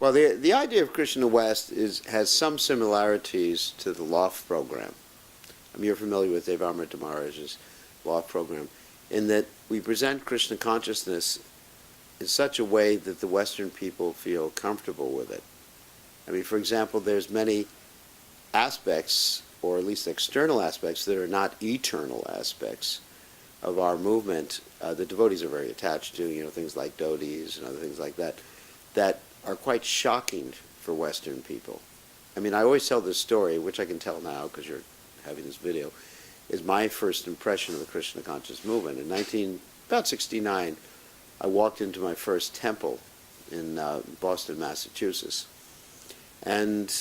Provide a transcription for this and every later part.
Well, the idea of Krishna West has some similarities to the LOF program. I mean, you're familiar with Devamrita Maharaj's LOF program, in that we present Krishna consciousness in such a way that the Western people feel comfortable with it. I mean, for example, there's many aspects, or at least external aspects, that are not eternal aspects of our movement. The devotees are very attached to, things like dhotis and other things like that, that are quite shocking for Western people. I mean, I always tell this story, which I can tell now because you're having this video, is my first impression of the Krishna conscious movement. In about 69, I walked into my first temple in Boston, Massachusetts. And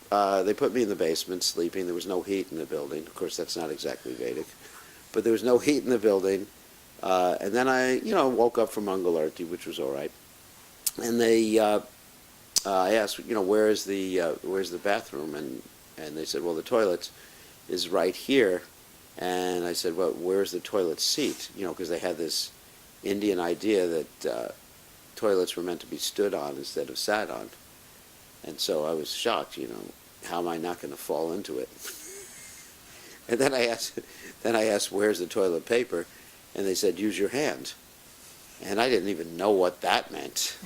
they put me in the basement sleeping. There was no heat in the building. Of course, that's not exactly Vedic. But there was no heat in the building. And then I, woke up from Mangal Arati, which was all right. And I asked, where's the bathroom? And they said, well, the toilet is right here. And I said, well, where's the toilet seat? Because they had this Indian idea that toilets were meant to be stood on instead of sat on. And so I was shocked, how am I not going to fall into it? And then I asked, where's the toilet paper? And they said, use your hand. And I didn't even know what that meant.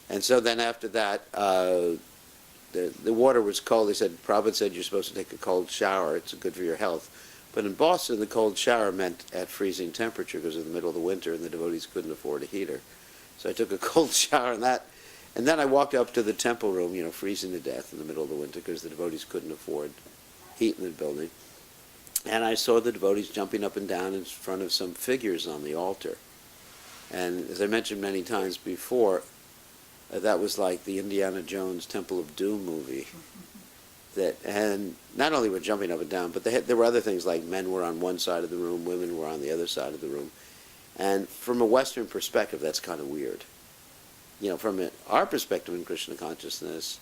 And so then after that, the water was cold. They said, Prabhupada said you're supposed to take a cold shower. It's good for your health. But in Boston, the cold shower meant at freezing temperature because in the middle of the winter and the devotees couldn't afford a heater. So I took a cold shower and that. And then I walked up to the temple room, freezing to death in the middle of the winter because the devotees couldn't afford heat in the building. And I saw the devotees jumping up and down in front of some figures on the altar. And as I mentioned many times before, that was like the Indiana Jones Temple of Doom movie. And not only were jumping up and down, but there were other things like men were on one side of the room, women were on the other side of the room. And from a Western perspective, that's kind of weird. From our perspective in Krishna consciousness,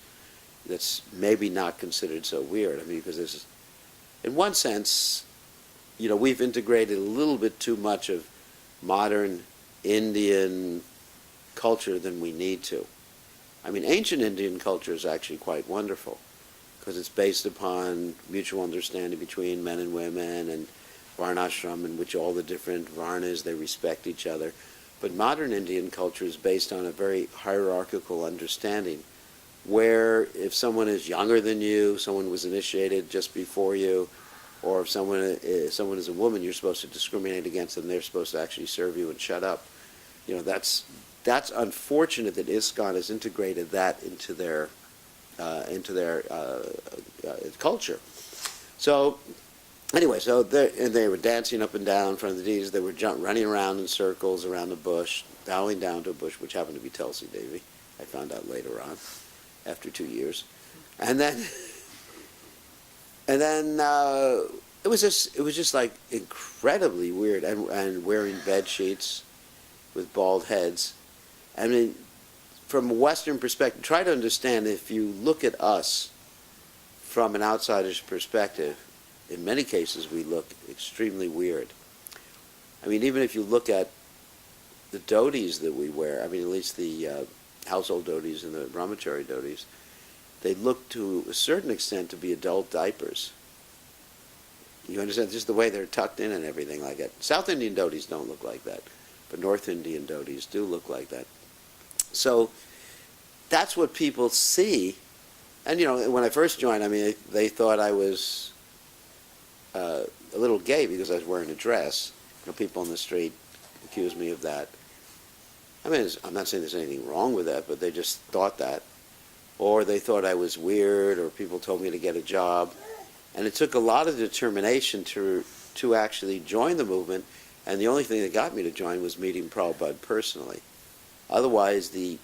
that's maybe not considered so weird. I mean, because there's, in one sense, we've integrated a little bit too much of modern Indian culture than we need to. I mean, ancient Indian culture is actually quite wonderful because it's based upon mutual understanding between men and women and varnashram, in which all the different varnas, they respect each other. But modern Indian culture is based on a very hierarchical understanding where if someone is younger than you, someone was initiated just before you, or if someone is a woman, you're supposed to discriminate against them. They're supposed to actually serve you and shut up. That's unfortunate that ISKCON has integrated that into their culture. So anyway, they were dancing up and down in front of the deities. They were running around in circles around a bush, bowing down to a bush, which happened to be Tulsi Devi. I found out later on, after 2 years. And then it was just like incredibly weird, and wearing bed sheets with bald heads. I mean, from a Western perspective, try to understand, if you look at us from an outsider's perspective, in many cases we look extremely weird. I mean, even if you look at the dhotis that we wear, I mean, at least the household dhotis and the brahmachari dhotis, they look to a certain extent to be adult diapers. You understand? Just the way they're tucked in and everything like that. South Indian dhotis don't look like that, but North Indian dhotis do look like that. So that's what people see. And, when I first joined, I mean, they thought I was a little gay because I was wearing a dress. People on the street accused me of that. I mean, I'm not saying there's anything wrong with that, but they just thought that. Or they thought I was weird, or people told me to get a job. And it took a lot of determination to actually join the movement, and the only thing that got me to join was meeting Prabhupada personally. Otherwise, the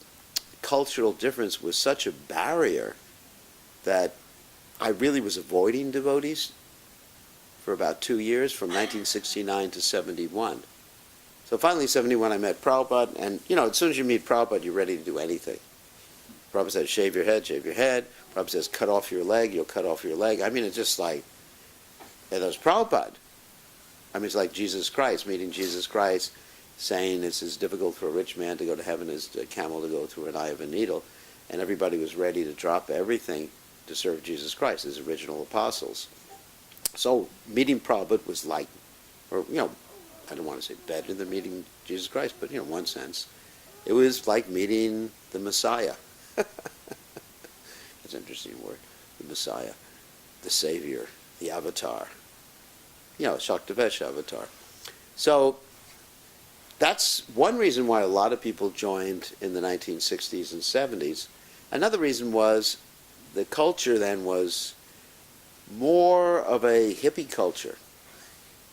cultural difference was such a barrier that I really was avoiding devotees for about 2 years, from 1969 to 71. So finally, 71, I met Prabhupada, and, as soon as you meet Prabhupada, you're ready to do anything. Prabhupada says, shave your head, shave your head. Prabhupada says, cut off your leg, you'll cut off your leg. I mean, it's just like, and that was Prabhupada. I mean, it's like Jesus Christ, meeting Jesus Christ, saying it's as difficult for a rich man to go to heaven as a camel to go through an eye of a needle. and everybody was ready to drop everything to serve Jesus Christ, his original apostles. So meeting Prabhupada was like, or I don't want to say better than meeting Jesus Christ, but in one sense, it was like meeting the Messiah. That's an interesting word, the Messiah, the Savior, the Avatar, Shaktavesh Avatar. So that's one reason why a lot of people joined in the 1960s and 70s. Another reason was the culture then was more of a hippie culture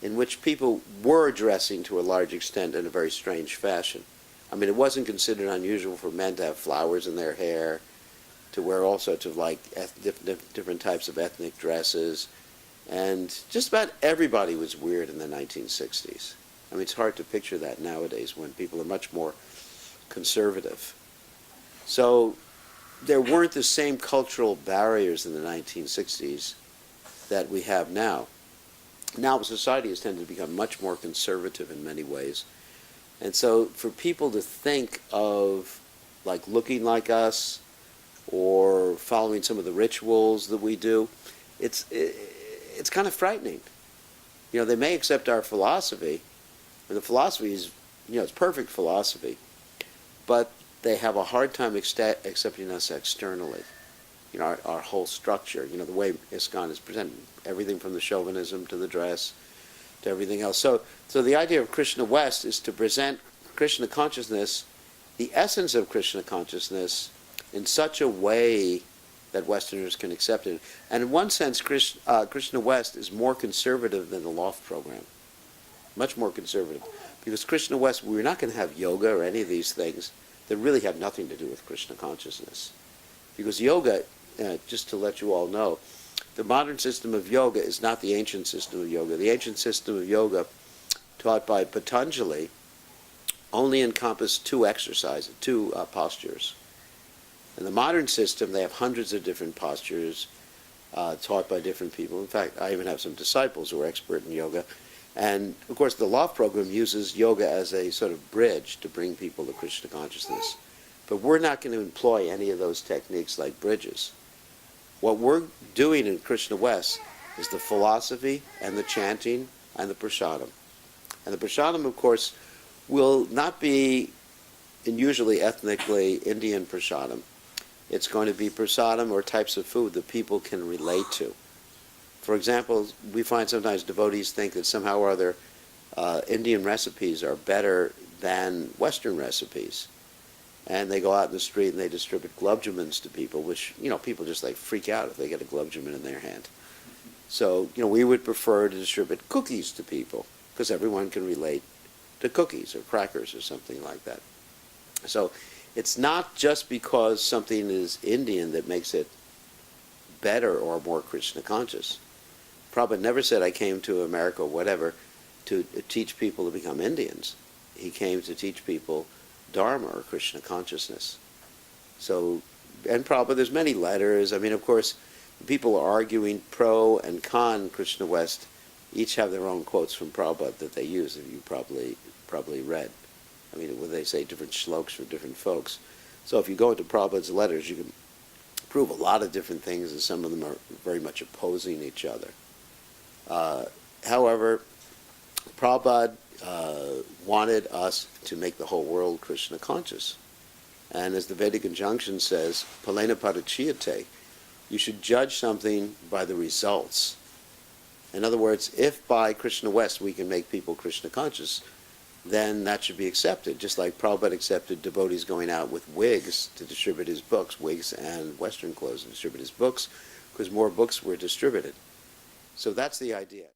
in which people were dressing to a large extent in a very strange fashion. I mean, it wasn't considered unusual for men to have flowers in their hair, to wear all sorts of different types of ethnic dresses, and just about everybody was weird in the 1960s. I mean, it's hard to picture that nowadays when people are much more conservative. So there weren't the same cultural barriers in the 1960s that we have now. Now society has tended to become much more conservative in many ways. And so for people to think of looking like us or following some of the rituals that we do, it's kind of frightening. They may accept our philosophy, and the philosophy is, it's perfect philosophy, but they have a hard time accepting us externally. Our whole structure, the way ISKCON is presented, everything from the chauvinism to the dress to everything else. So the idea of Krishna West is to present Krishna consciousness, the essence of Krishna consciousness, in such a way that Westerners can accept it. And in one sense, Krishna West is more conservative than the Loft program. Much more conservative. Because Krishna West, we're not going to have yoga or any of these things that really have nothing to do with Krishna consciousness. Because yoga, just to let you all know, the modern system of yoga is not the ancient system of yoga. The ancient system of yoga, taught by Patanjali, only encompassed two postures. In the modern system, they have hundreds of different postures taught by different people. In fact, I even have some disciples who are expert in yoga. And, of course, the Loft program uses yoga as a sort of bridge to bring people to Krishna consciousness. But we're not going to employ any of those techniques like bridges. What we're doing in Krishna West is the philosophy and the chanting and the prasadam. And the prasadam, of course, will not be usually ethnically Indian prasadam. It's going to be prasadam or types of food that people can relate to. For example, we find sometimes devotees think that somehow or other Indian recipes are better than Western recipes. And they go out in the street and they distribute gulab jamuns to people, which, people just freak out if they get a gulab jamun in their hand. So, we would prefer to distribute cookies to people, because everyone can relate to cookies or crackers or something like that. So, it's not just because something is Indian that makes it better or more Krishna conscious. Prabhupada never said, I came to America or whatever to teach people to become Indians. He came to teach people Dharma or Krishna consciousness. So, and Prabhupada, there's many letters. I mean, of course, people are arguing pro and con Krishna West. Each have their own quotes from Prabhupada that they use, if you probably read. I mean, when they say different shlokas for different folks. So if you go into Prabhupada's letters, you can prove a lot of different things, and some of them are very much opposing each other. However, Prabhupada wanted us to make the whole world Krishna conscious. And as the Vedic injunction says, palena parachiyate, you should judge something by the results. In other words, if by Krishna West we can make people Krishna conscious, then that should be accepted. Just like Prabhupada accepted devotees going out with wigs to distribute his books, wigs and Western clothes to distribute his books, because more books were distributed. So that's the idea.